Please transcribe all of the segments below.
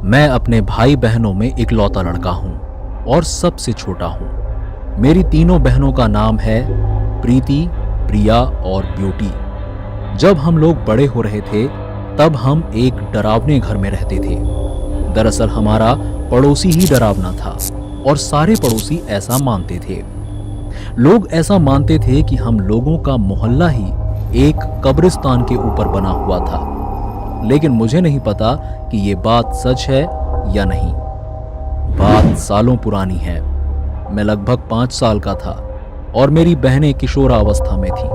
मैं अपने भाई बहनों में इकलौता लड़का हूं और सबसे छोटा हूं। मेरी तीनों बहनों का नाम है प्रीति, प्रिया और ब्यूटी। जब हम लोग बड़े हो रहे थे तब हम एक डरावने घर में रहते थे। दरअसल हमारा पड़ोसी ही डरावना था और सारे पड़ोसी ऐसा मानते थे। लोग ऐसा मानते थे कि हम लोगों का मोहल्ला ही एक कब्रिस्तान के ऊपर बना हुआ था। लेकिन मुझे नहीं पता कि ये बात सच है या नहीं। बात सालों पुरानी है। मैं लगभग 5 साल का था और मेरी बहनें किशोरावस्था में थी।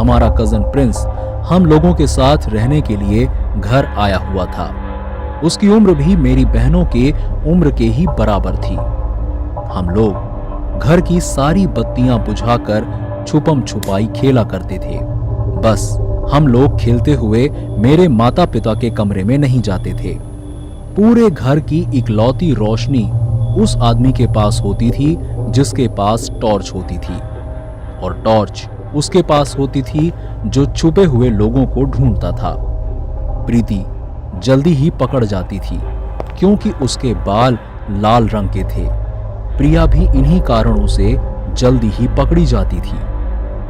हमारा कजन प्रिंस हम लोगों के साथ रहने के लिए घर आया हुआ था। उसकी उम्र भी मेरी बहनों के उम्र के ही बराबर थी। हम लोग घर की सारी बत्तियां बुझाकर छुपम छुपाई खेला करते थे। बस हम लोग खेलते हुए मेरे माता पिता के कमरे में नहीं जाते थे। पूरे घर की इकलौती रोशनी उस आदमी के पास होती थी जिसके पास टॉर्च होती थी, और टॉर्च उसके पास होती थी जो छुपे हुए लोगों को ढूंढता था। प्रीति जल्दी ही पकड़ जाती थी क्योंकि उसके बाल लाल रंग के थे। प्रिया भी इन्हीं कारणों से जल्दी ही पकड़ी जाती थी।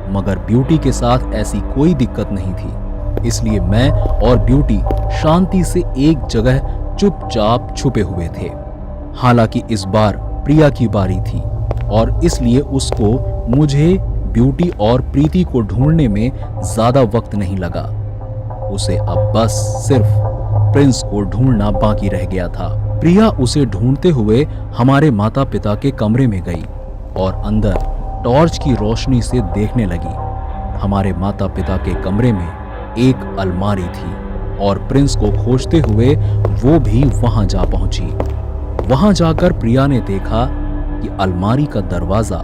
मगर ब्यूटी के साथ ऐसी कोई दिक्कत नहीं थी, इसलिए मैं और ब्यूटी शांति से एक जगह चुपचाप छुपे हुए थे। हालांकि इस बार प्रिया की बारी थी और इसलिए उसको मुझे, ब्यूटी और प्रीति को ढूंढने में ज्यादा वक्त नहीं लगा। उसे अब बस सिर्फ प्रिंस को ढूंढना बाकी रह गया था। प्रिया उसे ढूंढते हुए हमारे माता पिता के कमरे में गई और अंदर टॉर्च की रोशनी से देखने लगी। हमारे माता पिता के कमरे में एक अलमारी थी और प्रिंस को खोजते हुए वो भी वहां जा पहुंची। वहां जाकर प्रिया ने देखा कि अलमारी का दरवाजा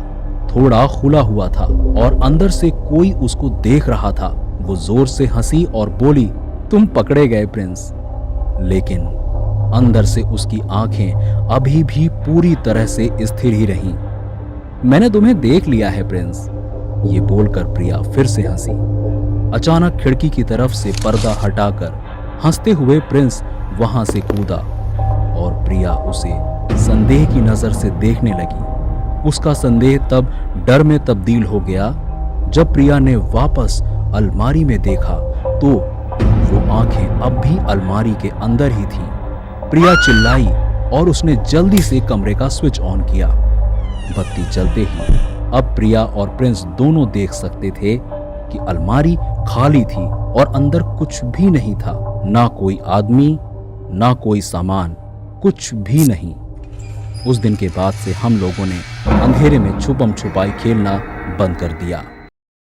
थोड़ा खुला हुआ था और अंदर से कोई उसको देख रहा था। वो जोर से हंसी और बोली, तुम पकड़े गए प्रिंस। लेकिन अंदर से उसकी आंखें अभी भी पूरी तरह से स्थिर ही रहीं। मैंने तुम्हें देख लिया है प्रिंस, ये बोलकर प्रिया फिर से हंसी। अचानक खिड़की की तरफ से पर्दा हटाकर हंसते हुए प्रिंस वहां से कूदा और प्रिया उसे संदेह की नजर से देखने लगी। उसका संदेह तब डर में तब्दील हो गया जब प्रिया ने वापस अलमारी में देखा तो वो आंखें अब भी अलमारी के अंदर ही थीं। प्रिया चिल्लाई और उसने जल्दी से कमरे का स्विच ऑन किया। बत्ती जलते ही अब प्रिया और प्रिंस दोनों देख सकते थे कि अलमारी खाली थी और अंदर कुछ भी नहीं था। ना कोई आदमी, ना कोई सामान, कुछ भी नहीं। उस दिन के बाद से हम लोगों ने अंधेरे में छुपम छुपाई खेलना बंद कर दिया।